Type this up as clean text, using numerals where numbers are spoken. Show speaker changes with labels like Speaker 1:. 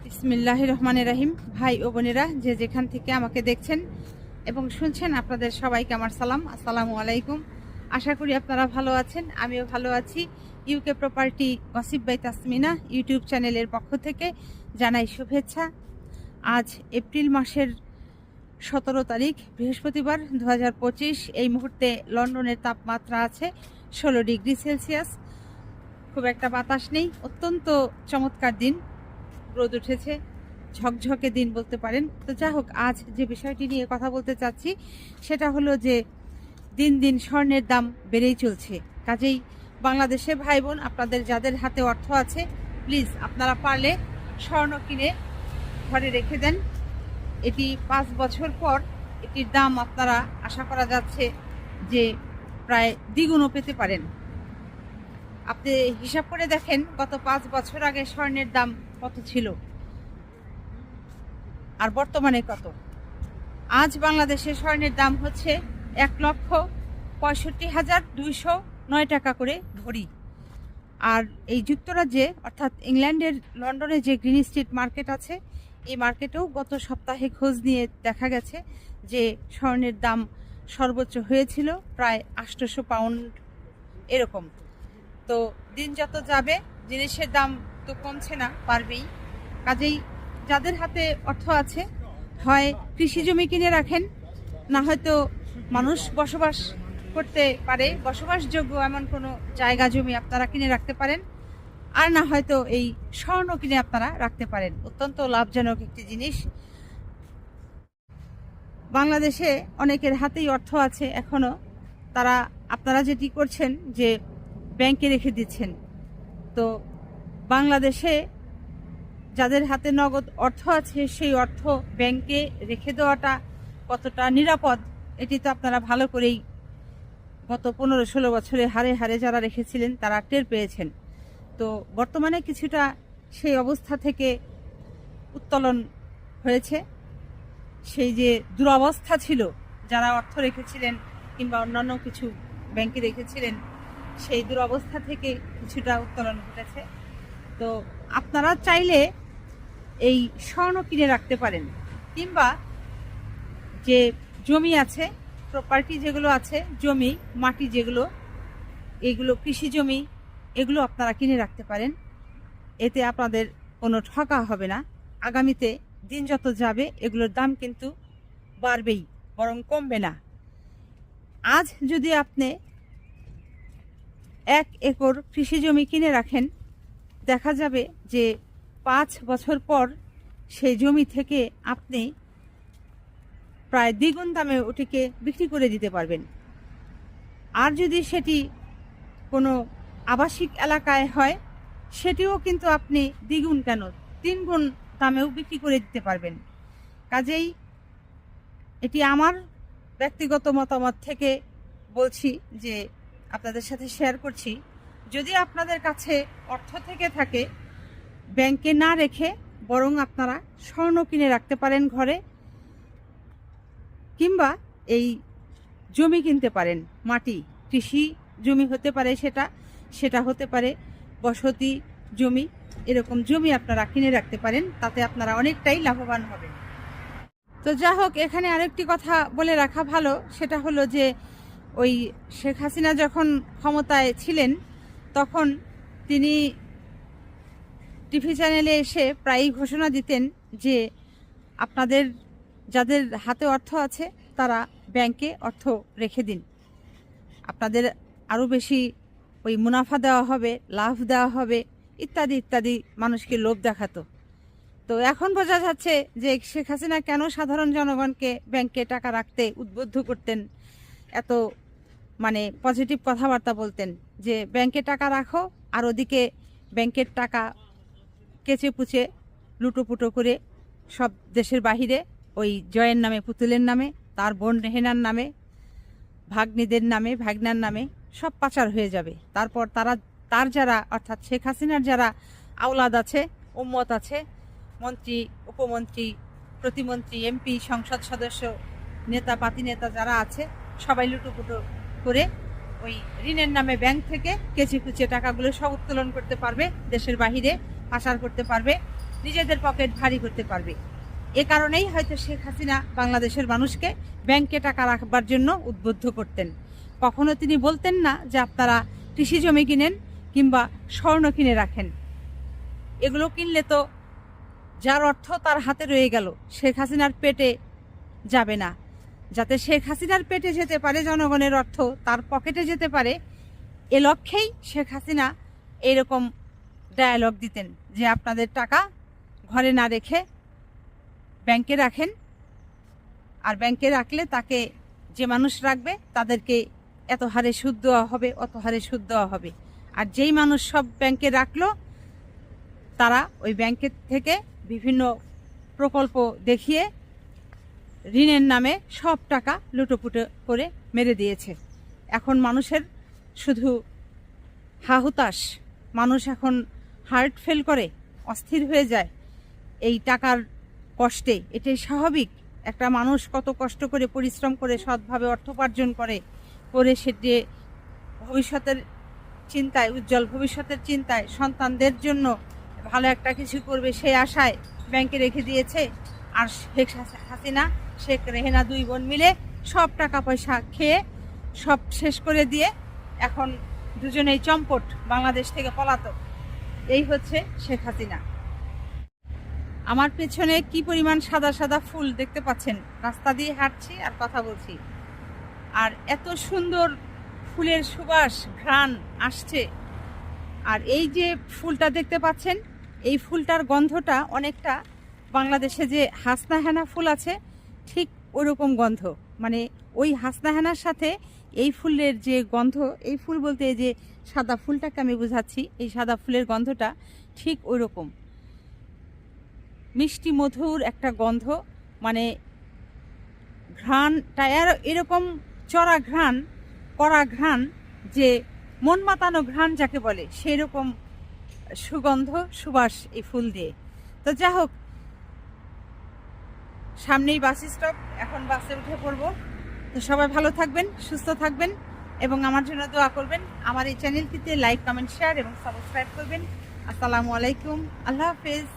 Speaker 1: বিসমিল্লাহির রহমানির রহিম। ভাই ও বোনেরা যে যেখান থেকে আমাকে দেখছেন এবং শুনছেন, আপনাদের সবাইকে আমার সালাম, আসসালামু আলাইকুম। আশা করি আপনারা ভালো আছেন, আমিও ভালো আছি। UK property gossip by Tasmina YouTube চ্যানেলের পক্ষ থেকে জানাই শুভেচ্ছা। আজ এপ্রিল মাসের 17 তারিখ বৃহস্পতিবার 2025। এই মুহূর্তে লন্ডনের তাপমাত্রা আছে 16 ডিগ্রি সেলসিয়াস। খুব একটা বাতাস নেই, অত্যন্ত চমৎকার দিন, রোদ উঠেছে, ঝকঝকে দিন বলতে পারেন। তো যা হোক, আজ যে বিষয়টি নিয়ে কথা বলতে চাচ্ছি সেটা হলো যে দিন দিন স্বর্ণের দাম বেড়েই চলছে। কাজেই বাংলাদেশে ভাই বোন, আপনাদের যাদের হাতে অর্থ আছে, প্লিজ আপনারা পারলে স্বর্ণ কিনে ঘরে রেখে দেন। এটি 5 বছর পর এটির দাম আপনারা আশা করা যাচ্ছে যে প্রায় দ্বিগুণও পেতে পারেন। আপনি হিসাব করে দেখেন, গত 5 বছর আগে স্বর্ণের দাম কত ছিল আর বর্তমানে কত। আজ বাংলাদেশে স্বর্ণের দাম হচ্ছে 1,65,209 টাকা করে ভরি। আর এই যুক্তরাজ্যে অর্থাৎ ইংল্যান্ডের লন্ডনে যে গ্রিন স্ট্রিট মার্কেট আছে, এই মার্কেটেও গত সপ্তাহে খোঁজ নিয়ে দেখা গেছে যে স্বর্ণের দাম সর্বোচ্চ হয়েছিল প্রায় 800 পাউন্ড এরকম। তো দিন যত যাবে জিনিসের দাম তো কমছে না, পারবেই। কাজেই যাদের হাতে অর্থ আছে, হয় কৃষি জমি কিনে রাখেন, না হয়তো মানুষ বসবাস করতে পারে বসবাসযোগ্য এমন কোনো জায়গা জমি আপনারা কিনে রাখতে পারেন, আর না হয়তো এই স্বর্ণ কিনে আপনারা রাখতে পারেন। অত্যন্ত লাভজনক একটি জিনিস। বাংলাদেশে অনেকের হাতেই অর্থ আছে এখনো, আপনারা যেটি করছেন যে ব্যাংকে রেখে দিচ্ছেন। তো বাংলাদেশে যাদের হাতে নগদ অর্থ আছে, সেই অর্থ ব্যাংকে রেখে দেওয়াটা কতটা নিরাপদ, এটি তো আপনারা ভালো করেই গত 15-16 বছরে হারে হারে যারা রেখেছিলেন তারা টের পেয়েছেন। তো বর্তমানে কিছুটা সেই অবস্থা থেকে উত্তোলন হয়েছে। সেই যে দুরবস্থা ছিল, যারা অর্থ রেখেছিলেন কিংবা অন্যান্য কিছু ব্যাংকে রেখেছিলেন, সেই দুরবস্থা থেকে কিছুটা উত্তোলন ঘটেছে। তো আপনারা চাইলে এই স্বর্ণ কিনে রাখতে পারেন, কিংবা যে জমি আছে, প্রপার্টি যেগুলো আছে, জমি মাটি যেগুলো, এগুলো কৃষি জমি, এগুলো আপনারা কিনে রাখতে পারেন। এতে আপনাদের কোনো ঠকা হবে না। আগামীতে দিন যত যাবে এগুলোর দাম কিন্তু বাড়বেই, বরং কমবে না। আজ যদি আপনি 1 একর কৃষি জমি কিনে রাখেন, দেখা যাবে যে 5 বছর পর সেই জমি থেকে আপনি প্রায় দ্বিগুণ দামে ওটিকে বিক্রি করে দিতে পারবেন। আর যদি সেটি কোনো আবাসিক এলাকায় হয়, সেটিও কিন্তু আপনি দ্বিগুণ কেন 3 গুণ দামেও বিক্রি করে দিতে পারবেন। কাজেই এটি আমার ব্যক্তিগত মতামত থেকে বলছি, যে আপনাদের সাথে শেয়ার করছি। যদি আপনাদের কাছে অর্থ থেকে থাকে, ব্যাংকে না রেখে বরং আপনারা স্বর্ণ কিনে রাখতে পারেন ঘরে, কিংবা এই জমি কিনতে পারেন। মাটি, কৃষি জমি হতে পারে, সেটা হতে পারে বসতি জমি, এরকম জমি আপনারা কিনে রাখতে পারেন। তাতে আপনারা অনেকটাই লাভবান হবেন। তো যা হোক, এখানে আরেকটি কথা বলে রাখা ভালো, সেটা হলো যে ওই শেখ হাসিনা যখন ক্ষমতায় ছিলেন, তখন তিনি টিভি চ্যানেলে এসে প্রায়ই ঘোষণা দিতেন যে আপনাদের যাদের হাতে অর্থ আছে তারা ব্যাংকে অর্থ রেখে দিন, আপনাদের আরও বেশি ওই মুনাফা দেওয়া হবে, লাভ দেওয়া হবে, ইত্যাদি ইত্যাদি মানুষকে লোভ দেখাতো। তো এখন বোঝা যাচ্ছে যে শেখ হাসিনা কেন সাধারণ জনগণকে ব্যাংকে টাকা রাখতে উদ্বুদ্ধ করতেন, এত পজিটিভ কথাবার্তা বলতেন যে ব্যাংকে টাকা রাখো, আর ওদিকে ব্যাংকের টাকা কেচে পুচে লুটোপুটো করে সব দেশের বাহিরে ওই জয়ের নামে, পুতুলের নামে, তার বোন রেহেনার নামে, ভাগ্নিদের নামে, ভাগনার নামে সব পাচার হয়ে যাবে। তারপর তার যারা, অর্থাৎ শেখ হাসিনার যারা আওলাদ আছে, উম্মত আছে, মন্ত্রী, উপমন্ত্রী, প্রতিমন্ত্রী, এমপি, সংসদ সদস্য, নেতা, পাতি নেতা যারা আছে, সবাই লুটোপুটো করে ওই ঋণের নামে ব্যাংক থেকে কেচে কুচে টাকাগুলো সব উত্তোলন করতে পারবে, দেশের বাহিরে পাচার করতে পারবে, নিজেদের পকেট ভারী করতে পারবে। এ কারণেই হয়তো শেখ হাসিনা বাংলাদেশের মানুষকে ব্যাংকে টাকা রাখবার জন্য উদ্বুদ্ধ করতেন। কখনো তিনি বলতেন না যে আপনারা কৃষি জমি কিনেন কিংবা স্বর্ণ কিনে রাখেন। এগুলো কিনলে তো যার অর্থ তার হাতে রয়ে গেল, শেখ হাসিনার পেটে যাবে না। যাতে শেখ হাসিনার পেটে যেতে পারে, জনগণের অর্থ তার পকেটে যেতে পারে, এ লক্ষ্যেই শেখ হাসিনা এরকম ডায়ালগ দিতেন যে আপনাদের টাকা ঘরে না রেখে ব্যাংকে রাখেন, আর ব্যাংকে রাখলে তাকে যে মানুষ রাখবে তাদেরকে এত হারে সুদ দেওয়া হবে, অত হারে সুদ দেওয়া হবে। আর যেই মানুষ সব ব্যাংকে রাখলো তারা ওই ব্যাংকের থেকে বিভিন্ন প্রকল্প দেখিয়ে ঋণের নামে সব টাকা লুটোপুটো করে মেরে দিয়েছে। এখন মানুষের শুধু হাহুতাশ, মানুষ এখন হার্ট ফেল করে, অস্থির হয়ে যায় এই টাকার কষ্টে। এটাই স্বাভাবিক। একটা মানুষ কত কষ্ট করে পরিশ্রম করে সৎভাবে অর্থ উপার্জন করে সেটি ভবিষ্যতের চিন্তায়, উজ্জ্বল ভবিষ্যতের চিন্তায়, সন্তানদের জন্য ভালো একটা কিছু করবে সেই আশায় ব্যাংকে রেখে দিয়েছে। আর শেখ হাসিনা, শেখ রেহেনা দুই বোন মিলে সব টাকা পয়সা খেয়ে সব শেষ করে দিয়ে এখন দুজনেই চম্পট, বাংলাদেশ থেকে পলাতক। এই হচ্ছে শেখ হাসিনা। আমার পেছনে কি পরিমাণ সাদা সাদা ফুল দেখতে পাচ্ছেন। রাস্তা দিয়ে হাঁটছি আর কথা বলছি, আর এত সুন্দর ফুলের সুবাস, ঘ্রাণ আসছে। আর এই যে ফুলটা দেখতে পাচ্ছেন, এই ফুলটার গন্ধটা অনেকটা বাংলাদেশে যে হাসনাহেনা ফুল আছে ঠিক ওইরকম গন্ধ। মানে ওই হাসনাহেনার সাথে এই ফুলের যে গন্ধ, এই ফুল বলতে এই যে সাদা ফুলটাকে আমি বোঝাচ্ছি, এই সাদা ফুলের গন্ধটা ঠিক ওই রকম মিষ্টি মধুর একটা গন্ধ। মানে ঘ্রাণটা এরকম চড়া ঘ্রাণ, কড়া ঘ্রাণ, যে মন মাতানো ঘ্রাণ যাকে বলে, সেই রকম সুগন্ধ সুবাস এই ফুল দিয়ে। তো যা হোক, সামনেই বাস স্টপ, এখন বাসে উঠে পড়বো। তো সবাই ভালো থাকবেন, সুস্থ থাকবেন এবং আমার জন্য দোয়া করবেন। আমার এই চ্যানেলটিতে লাইক, কমেন্ট, শেয়ার এবং সাবস্ক্রাইব করবেন। আসসালামু আলাইকুম, আল্লাহ হাফেজ।